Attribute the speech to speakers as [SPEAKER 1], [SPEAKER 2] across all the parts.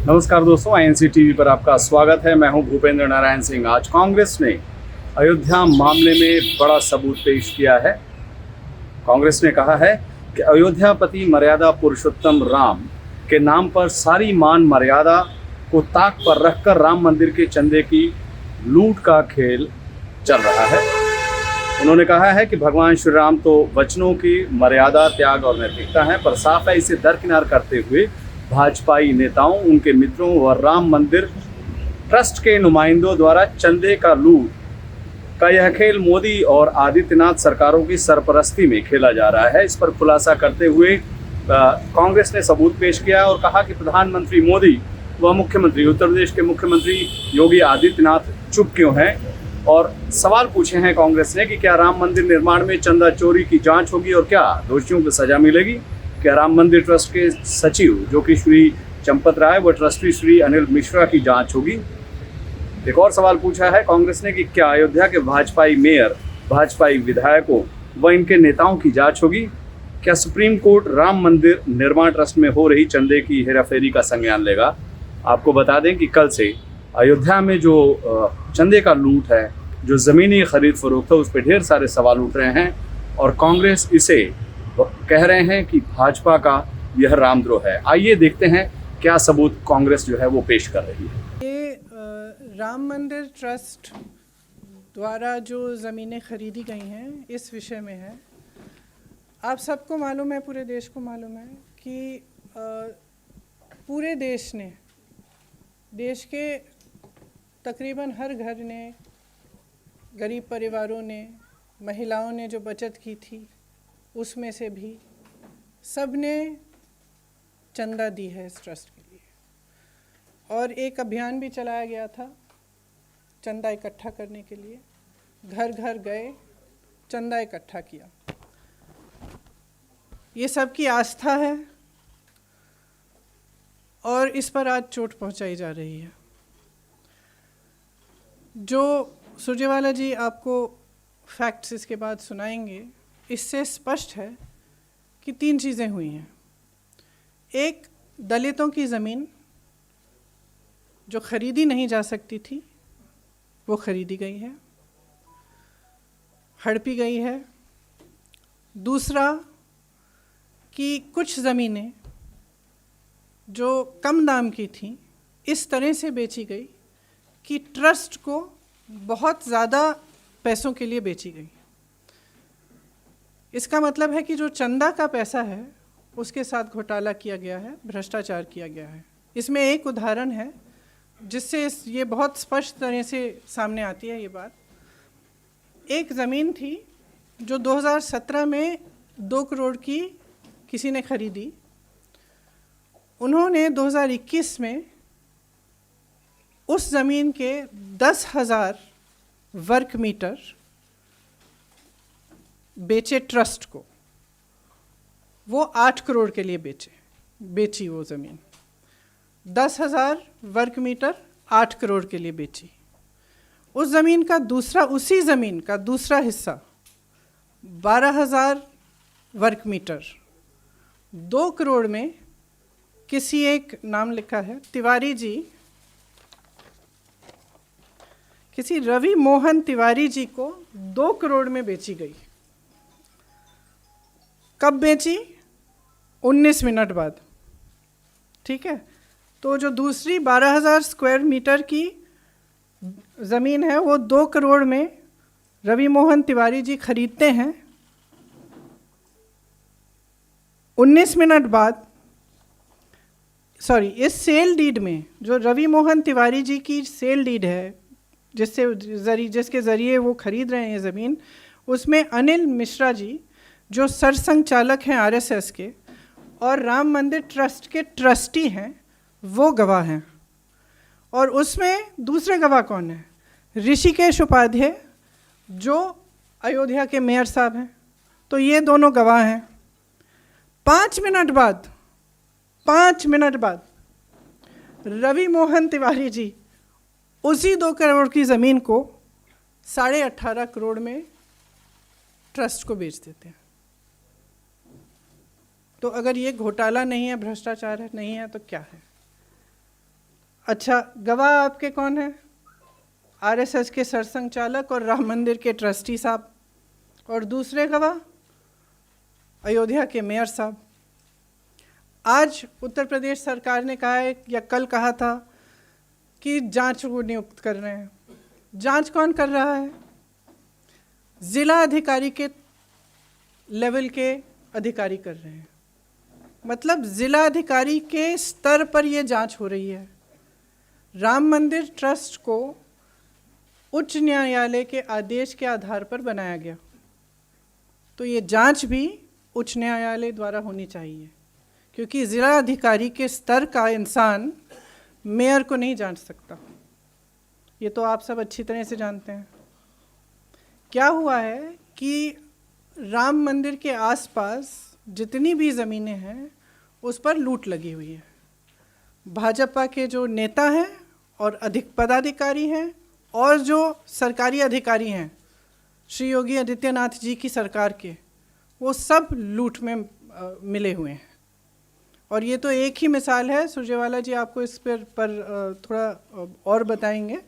[SPEAKER 1] नमस्कार दोस्तों, INC TV पर आपका स्वागत है। मैं हूं भूपेंद्र नारायण सिंह। आज कांग्रेस ने अयोध्या मामले में बड़ा सबूत पेश किया है। कांग्रेस ने कहा है कि अयोध्यापति मर्यादा पुरुषोत्तम राम के नाम पर सारी मान मर्यादा को ताक पर रखकर राम मंदिर के चंदे की लूट का खेल चल रहा है। उन्होंने कहा है कि भगवान श्री राम तो वचनों की मर्यादा, त्याग और नैतिकता है, पर साफ है इसे दरकिनार करते हुए भाजपाई नेताओं, उनके मित्रों व राम मंदिर ट्रस्ट के नुमाइंदों द्वारा चंदे का लूट का यह खेल मोदी और आदित्यनाथ सरकारों की सरपरस्ती में खेला जा रहा है। इस पर खुलासा करते हुए कांग्रेस ने सबूत पेश किया और कहा कि प्रधानमंत्री मोदी व मुख्यमंत्री, उत्तर प्रदेश के मुख्यमंत्री योगी आदित्यनाथ चुप क्यों हैं, और सवाल पूछे हैं कांग्रेस ने कि क्या राम मंदिर निर्माण में चंदा चोरी की जांच होगी और क्या दोषियों को सजा मिलेगी। क्या राम मंदिर ट्रस्ट के सचिव जो कि श्री चंपत राय व ट्रस्टी श्री अनिल मिश्रा की जांच होगी। एक और सवाल पूछा है कांग्रेस ने कि क्या अयोध्या के भाजपाई मेयर, भाजपाई विधायकों व इनके नेताओं की जांच होगी। क्या सुप्रीम कोर्ट राम मंदिर निर्माण ट्रस्ट में हो रही चंदे की हेराफेरी का संज्ञान लेगा। आपको बता दें कि कल से अयोध्या में जो चंदे का लूट है, जो ज़मीनी खरीद फरोख्त है, उस पर ढेर सारे सवाल उठ रहे हैं और कांग्रेस इसे कह रहे हैं कि भाजपा का यह रामद्रोह है। आइए देखते हैं क्या सबूत कांग्रेस जो है वो पेश कर रही है।
[SPEAKER 2] ये राम मंदिर ट्रस्ट द्वारा जो ज़मीनें खरीदी गई हैं, इस विषय में है। आप सबको मालूम है, पूरे देश को मालूम है कि पूरे देश ने, देश के तकरीबन हर घर ने, गरीब परिवारों ने, महिलाओं ने जो बचत की थी उसमें से भी सब ने चंदा दी है इस ट्रस्ट के लिए। और एक अभियान भी चलाया गया था चंदा इकट्ठा करने के लिए। घर घर गए, चंदा इकट्ठा किया। ये सबकी आस्था है और इस पर आज चोट पहुंचाई जा रही है। जो सुरजेवाला जी आपको फैक्ट्स इसके बाद सुनाएंगे, इससे स्पष्ट है कि 3 चीज़ें हुई हैं। एक, दलितों की ज़मीन जो खरीदी नहीं जा सकती थी वो खरीदी गई है, हड़पी गई है। दूसरा कि कुछ ज़मीनें जो कम दाम की थी इस तरह से बेची गई कि ट्रस्ट को बहुत ज़्यादा पैसों के लिए बेची गई। इसका मतलब है कि जो चंदा का पैसा है उसके साथ घोटाला किया गया है, भ्रष्टाचार किया गया है। इसमें एक उदाहरण है जिससे ये बहुत स्पष्ट तरह से सामने आती है ये बात। एक ज़मीन थी जो 2017 में 2 करोड़ की किसी ने खरीदी। उन्होंने 2021 में उस ज़मीन के 10,000 वर्ग मीटर बेचे ट्रस्ट को। वो 8 करोड़ के लिए बेची वो ज़मीन। 10,000 वर्ग मीटर 8 करोड़ के लिए बेची। उस ज़मीन का उसी ज़मीन का दूसरा हिस्सा 12,000 वर्ग मीटर 2 करोड़ में किसी एक, नाम लिखा है तिवारी जी, किसी रवि मोहन तिवारी जी को 2 करोड़ में बेची गई। कब बेची? 19 मिनट बाद। ठीक है, तो जो दूसरी 12,000 स्क्वायर मीटर की ज़मीन है वो 2 करोड़ में रवि मोहन तिवारी जी खरीदते हैं। 19 मिनट बाद, इस सेल डीड में जो रवि मोहन तिवारी जी की सेल डीड है, जिसके ज़रिए वो खरीद रहे हैं ये ज़मीन, उसमें अनिल मिश्रा जी जो सरसंघचालक हैं आरएसएस के और राम मंदिर ट्रस्ट के ट्रस्टी हैं, वो गवाह हैं। और उसमें दूसरे गवाह कौन है? ऋषिकेश उपाध्याय जो अयोध्या के मेयर साहब हैं। तो ये दोनों गवाह हैं। 5 मिनट बाद रवि मोहन तिवारी जी उसी 2 करोड़ की ज़मीन को 18.5 करोड़ में ट्रस्ट को बेच देते हैं। तो अगर ये घोटाला नहीं है, भ्रष्टाचार नहीं है, तो क्या है? अच्छा, गवाह आपके कौन हैं? आरएसएस के सरसंघ चालक और राम मंदिर के ट्रस्टी साहब, और दूसरे गवाह अयोध्या के मेयर साहब। आज उत्तर प्रदेश सरकार ने कहा है या कल कहा था कि जांच को नियुक्त कर रहे हैं। जांच कौन कर रहा है? जिला अधिकारी के लेवल के अधिकारी कर रहे हैं। मतलब जिला अधिकारी के स्तर पर ये जांच हो रही है। राम मंदिर ट्रस्ट को उच्च न्यायालय के आदेश के आधार पर बनाया गया, तो ये जांच भी उच्च न्यायालय द्वारा होनी चाहिए, क्योंकि जिला अधिकारी के स्तर का इंसान मेयर को नहीं जांच सकता। ये तो आप सब अच्छी तरह से जानते हैं। क्या हुआ है कि राम मंदिर के आसपास जितनी भी ज़मीनें हैं उस पर लूट लगी हुई है। भाजपा के जो नेता हैं और अधिक पदाधिकारी हैं और जो सरकारी अधिकारी हैं श्री योगी आदित्यनाथ जी की सरकार के, वो सब लूट में मिले हुए हैं। और ये तो एक ही मिसाल है, सुरजेवाला जी आपको इस पर थोड़ा और बताएंगे,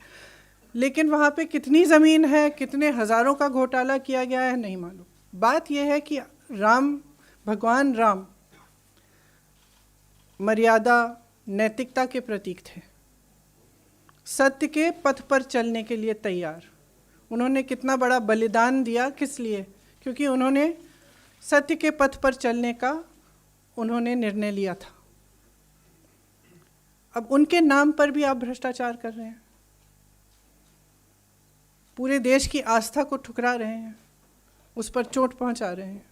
[SPEAKER 2] लेकिन वहाँ पे कितनी ज़मीन है, कितने हज़ारों का घोटाला किया गया है, नहीं मालूम। बात यह है कि भगवान राम मर्यादा, नैतिकता के प्रतीक थे, सत्य के पथ पर चलने के लिए तैयार। उन्होंने कितना बड़ा बलिदान दिया, किस लिए? क्योंकि उन्होंने सत्य के पथ पर चलने का उन्होंने निर्णय लिया था। अब उनके नाम पर भी आप भ्रष्टाचार कर रहे हैं, पूरे देश की आस्था को ठुकरा रहे हैं, उस पर चोट पहुंचा रहे हैं।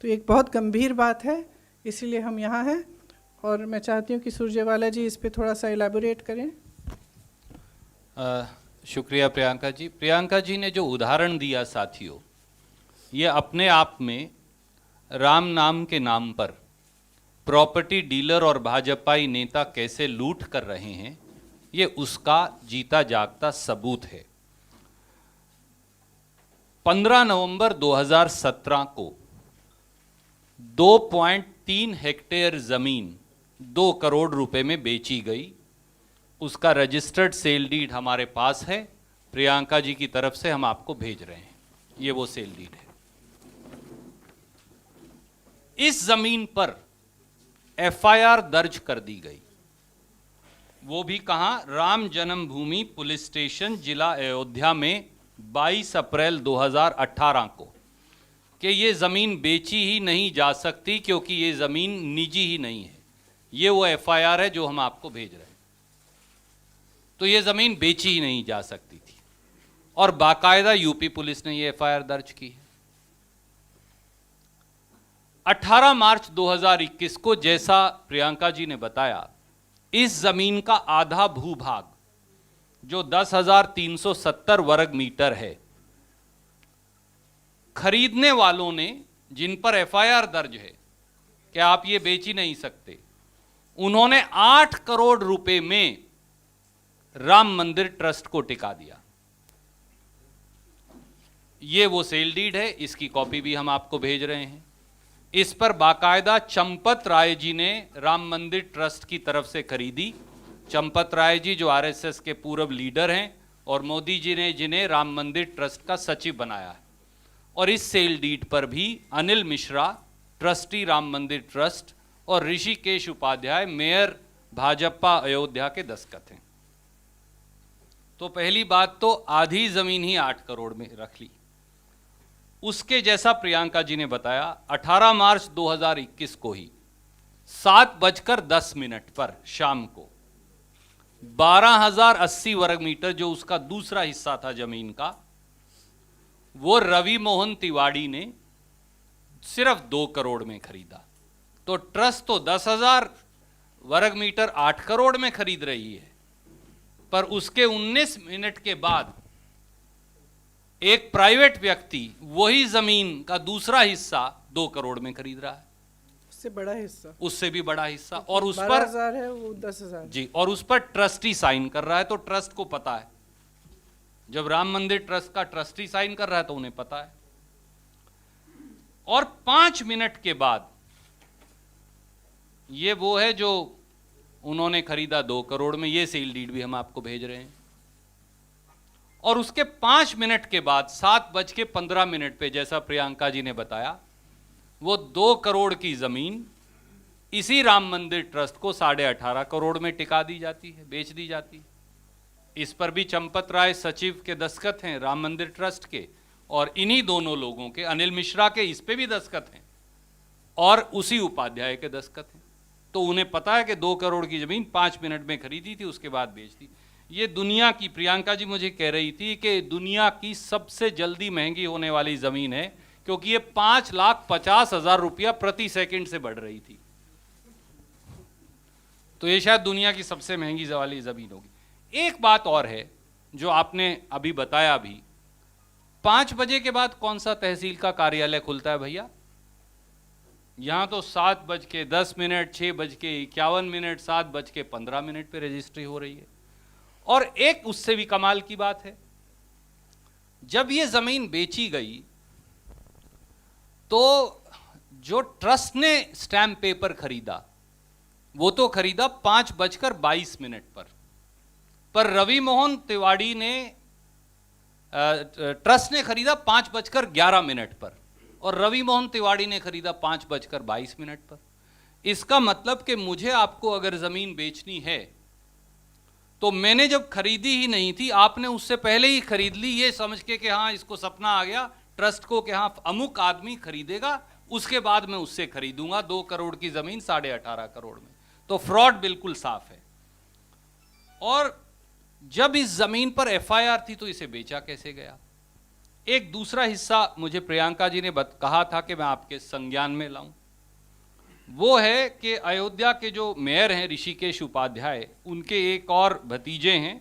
[SPEAKER 2] तो एक बहुत गंभीर बात है, इसीलिए हम यहाँ हैं। और मैं चाहती हूँ कि सुरजेवाला जी इस पे थोड़ा सा इलैबोरेट करें।
[SPEAKER 3] शुक्रिया प्रियंका जी। प्रियंका जी ने जो उदाहरण दिया साथियों, ये अपने आप में राम नाम के नाम पर प्रॉपर्टी डीलर और भाजपाई नेता कैसे लूट कर रहे हैं, ये उसका जीता जागता सबूत है। 15 नवंबर 2017 को 2.3 हेक्टेयर जमीन 2 करोड़ रुपए में बेची गई। उसका रजिस्टर्ड सेल डीड हमारे पास है, प्रियंका जी की तरफ से हम आपको भेज रहे हैं। ये वो सेल डीड है। इस जमीन पर एफआईआर दर्ज कर दी गई, वो भी कहां? राम जन्मभूमि पुलिस स्टेशन जिला अयोध्या में 22 अप्रैल 2018 को, कि ये ज़मीन बेची ही नहीं जा सकती क्योंकि ये ज़मीन निजी ही नहीं है। ये वो एफआईआर है जो हम आपको भेज रहे हैं। तो ये ज़मीन बेची ही नहीं जा सकती थी और बाकायदा यूपी पुलिस ने ये एफआईआर दर्ज की है। 18 मार्च 2021 को, जैसा प्रियंका जी ने बताया, इस ज़मीन का आधा भूभाग जो 10,370 वर्ग मीटर है, खरीदने वालों ने, जिन पर एफआईआर दर्ज है कि आप ये बेच ही नहीं सकते, उन्होंने 8 करोड़ रुपए में राम मंदिर ट्रस्ट को टिका दिया। ये वो सेल डीड है, इसकी कॉपी भी हम आपको भेज रहे हैं। इस पर बाकायदा चंपत राय जी ने राम मंदिर ट्रस्ट की तरफ से खरीदी। चंपत राय जी जो आरएसएस के पूर्व लीडर हैं और मोदी जी ने जिन्हें राम मंदिर ट्रस्ट का सचिव बनाया है। और इस सेल डीड पर भी अनिल मिश्रा, ट्रस्टी राम मंदिर ट्रस्ट, और ऋषिकेश उपाध्याय, मेयर भाजपा अयोध्या के दस्तखत हैं। तो पहली बात तो आधी जमीन ही 8 करोड़ में रख ली। उसके जैसा प्रियंका जी ने बताया, 18 मार्च 2021 को ही 7:10 पर शाम को 12,080 वर्ग मीटर जो उसका दूसरा हिस्सा था जमीन का, वो रवि मोहन तिवाड़ी ने सिर्फ 2 करोड़ में खरीदा। तो ट्रस्ट तो 10,000 वर्ग मीटर 8 करोड़ में खरीद रही है, पर उसके 19 मिनट के बाद एक प्राइवेट व्यक्ति वही जमीन का दूसरा हिस्सा 2 करोड़ में खरीद रहा है।
[SPEAKER 2] उससे बड़ा हिस्सा,
[SPEAKER 3] उससे भी बड़ा हिस्सा, और उस पर
[SPEAKER 2] 12,000 है, वो 10,000
[SPEAKER 3] जी, और उस पर ट्रस्टी साइन कर रहा है। तो ट्रस्ट को पता है, जब राम मंदिर ट्रस्ट का ट्रस्टी साइन कर रहा है तो उन्हें पता है। और 5 मिनट के बाद, ये वो है जो उन्होंने खरीदा 2 करोड़ में, ये सेल डीड भी हम आपको भेज रहे हैं। और उसके 5 मिनट के बाद 7:15 पे, जैसा प्रियंका जी ने बताया, वो 2 करोड़ की जमीन इसी राम मंदिर ट्रस्ट को 18.5 करोड़ में टिका दी जाती है, बेच दी जाती है। इस पर भी चंपत राय सचिव के दस्तखत हैं राम मंदिर ट्रस्ट के, और इन्हीं दोनों लोगों के, अनिल मिश्रा के इस पे भी दस्तखत हैं और उसी उपाध्याय के दस्तखत हैं। तो उन्हें पता है कि 2 करोड़ की जमीन 5 मिनट में खरीदी थी, उसके बाद बेच दी। ये दुनिया की, प्रियंका जी मुझे कह रही थी कि दुनिया की सबसे जल्दी महंगी होने वाली जमीन है, क्योंकि ये 5,50,000 रुपया प्रति सेकंड से बढ़ रही थी। तो ये शायद दुनिया की सबसे महंगी वाली जमीन होगी। एक बात और है जो आपने अभी बताया भी, 5 बजे के बाद कौन सा तहसील का कार्यालय खुलता है भैया? यहां तो 7:10, 6:51, 7:15 पे रजिस्ट्री हो रही है। और एक उससे भी कमाल की बात है, जब ये जमीन बेची गई तो जो ट्रस्ट ने स्टैम्प पेपर खरीदा वो तो खरीदा 5:22 पर रवि मोहन तिवाड़ी ने, ट्रस्ट ने खरीदा 5:11 पर और रवि मोहन तिवाड़ी ने खरीदा 5:22 पर। इसका मतलब कि मुझे आपको अगर जमीन बेचनी है तो मैंने जब खरीदी ही नहीं थी, आपने उससे पहले ही खरीद ली, ये समझ के कि हाँ इसको सपना आ गया ट्रस्ट को कि हाँ अमुक आदमी खरीदेगा, उसके बाद मैं उससे खरीदूंगा 2 करोड़ की जमीन 18.5 करोड़ में। तो फ्रॉड बिल्कुल साफ है। और जब इस जमीन पर एफआईआर थी तो इसे बेचा कैसे गया? एक दूसरा हिस्सा मुझे प्रियंका जी ने कहा था कि मैं आपके संज्ञान में लाऊं, वो है कि अयोध्या के जो मेयर हैं ऋषिकेश उपाध्याय, उनके एक और भतीजे हैं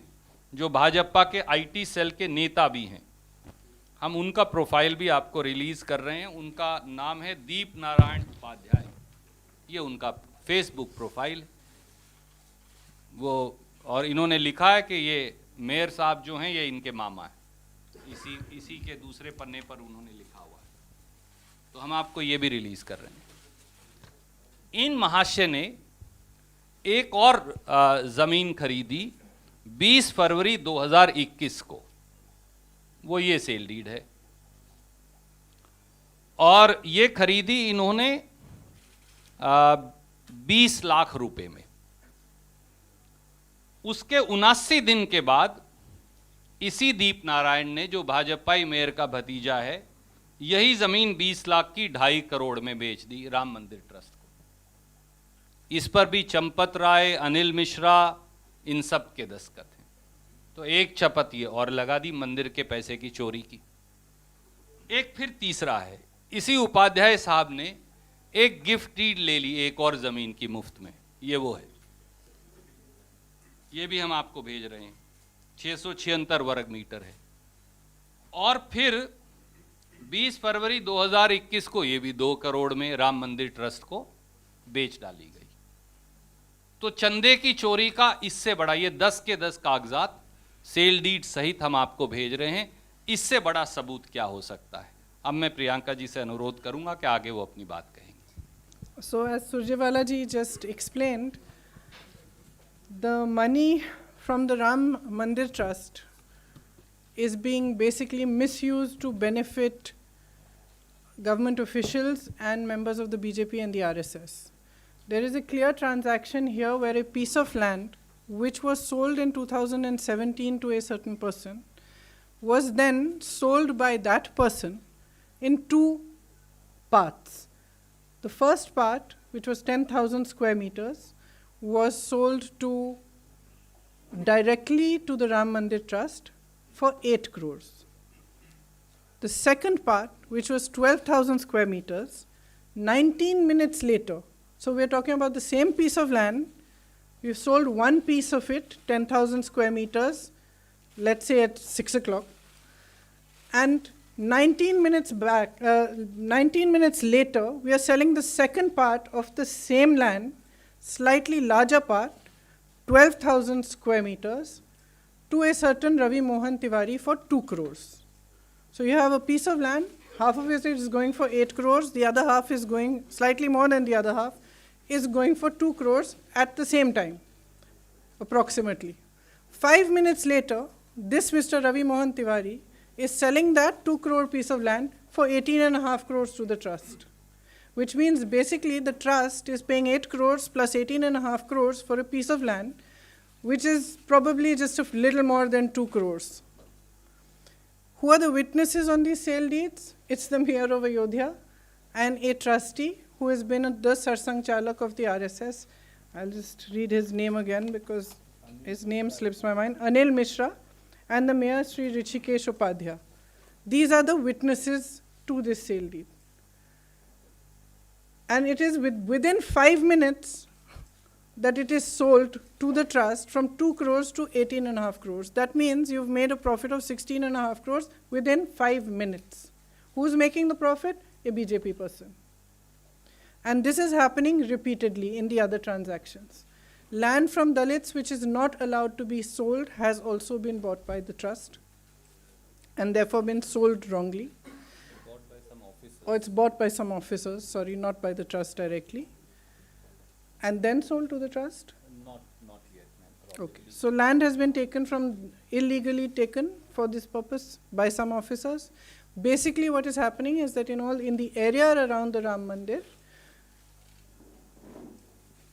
[SPEAKER 3] जो भाजपा के आईटी सेल के नेता भी हैं। हम उनका प्रोफाइल भी आपको रिलीज कर रहे हैं। उनका नाम है दीप नारायण उपाध्याय, ये उनका फेसबुक प्रोफाइल है वो। और इन्होंने लिखा है कि ये मेयर साहब जो हैं ये इनके मामा हैं, इसी के दूसरे पन्ने पर उन्होंने लिखा हुआ है। तो हम आपको ये भी रिलीज कर रहे हैं। इन महाशय ने एक और जमीन खरीदी 20 फरवरी 2021 को, वो ये सेल डीड है, और ये खरीदी इन्होंने 20 लाख रुपए में। उसके 79 दिन के बाद इसी दीप नारायण ने, जो भाजपाई मेयर का भतीजा है, यही जमीन 20 लाख की 2.5 करोड़ में बेच दी राम मंदिर ट्रस्ट को। इस पर भी चंपत राय, अनिल मिश्रा, इन सब के दस्तखत हैं। तो एक चपत ये और लगा दी मंदिर के पैसे की चोरी की। एक फिर तीसरा है, इसी उपाध्याय साहब ने एक गिफ्ट डीड ले ली एक और जमीन की मुफ्त में, ये वो है, ये भी हम आपको भेज रहे हैं, 676 वर्ग मीटर है। और फिर 20 फरवरी 2021 को ये भी 2 करोड़ में राम मंदिर ट्रस्ट को बेच डाली गई। तो चंदे की चोरी का इससे बड़ा, ये 10 के 10 कागजात सेल डीड सहित हम आपको भेज रहे हैं, इससे बड़ा सबूत क्या हो सकता है? अब मैं प्रियंका जी से अनुरोध करूंगा कि आगे वो अपनी बात कहेंगे।
[SPEAKER 2] So as Surjewala ji just explained, the money from the Ram Mandir Trust is being basically misused to benefit government officials and members of the BJP and the RSS. There is a clear transaction here where a piece of land which was sold in 2017 to a certain person was then sold by that person in 2 parts. The first part, which was 10,000 square meters, was sold directly to the Ram Mandir Trust for 8 crores. The second part, which was 12,000 square meters, 19 minutes later, so we're talking about the same piece of land, we've sold one piece of it, 10,000 square meters, let's say at 6 o'clock, and 19 minutes later, we are selling the second part of the same land, slightly larger part, 12,000 square meters, to a certain Ravi Mohan Tiwari for 2 crores. So you have a piece of land, half of it is going for 8 crores, the other half is going, slightly more than the other half, is going for 2 crores at the same time. approximately. 5 minutes later, this Mr. Ravi Mohan Tiwari is selling that 2 crore piece of land for 18.5 crores to the trust, which means basically the trust is paying 8 crores plus 18.5 crores for a piece of land, which is probably just a little more than 2 crores. Who are the witnesses on these sale deeds? It's the mayor of Ayodhya and a trustee who has been the Sarsang Chalak of the RSS. I'll just read his name again because his name slips my mind. Anil Mishra and the mayor Sri Rishikesh Upadhyay. These are the witnesses to this sale deed. And it is within 5 minutes that it is sold to the trust from 2 crores to 18.5 crores. That means you've made a profit of 16.5 crores within 5 minutes. Who's making the profit? A BJP person. And this is happening repeatedly in the other transactions. Land from Dalits which is not allowed to be sold has also been bought by the trust and therefore been sold wrongly.
[SPEAKER 3] Bought by some officers.
[SPEAKER 2] Or it's bought by some officers, sorry, not by the trust directly. And then sold to the trust?
[SPEAKER 3] Not yet, ma'am.
[SPEAKER 2] Okay. So land has been taken from, illegally taken for this purpose by some officers. Basically what is happening is that in the area around the Ram Mandir,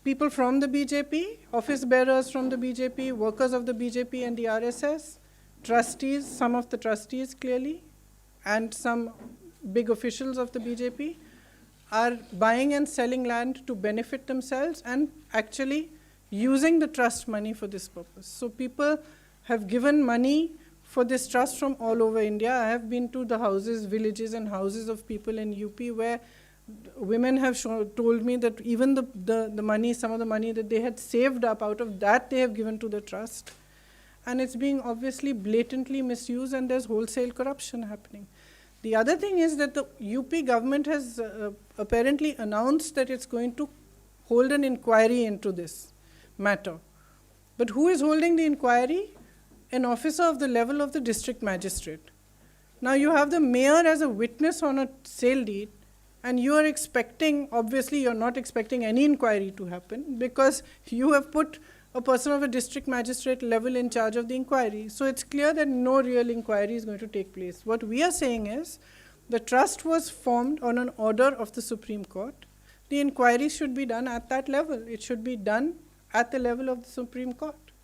[SPEAKER 2] people from the BJP, office bearers from the BJP, workers of the BJP and the RSS, trustees, some of the trustees clearly, and some big officials of the BJP are buying and selling land to benefit themselves and actually using the trust money for this purpose. So people have given money for this trust from all over India. I have been to the houses, villages and houses of people in UP where women have told me that even the money, some of the money that they had saved up, out of that they have given to the trust. And it's being obviously blatantly misused and there's wholesale corruption happening. The other thing is that the UP government has apparently announced that it's going to hold an inquiry into this matter. But who is holding the inquiry? An officer of the level of the district magistrate. Now you have the mayor as a witness on a sale deed, and you are expecting, obviously you're not expecting any inquiry to happen because you have put a person of a district magistrate level in charge of the inquiry. So it's clear that no real inquiry is going to take place. What we are saying is the trust was formed on an order of the Supreme Court. The inquiry should be done at that level. It should be done at the level of the Supreme Court.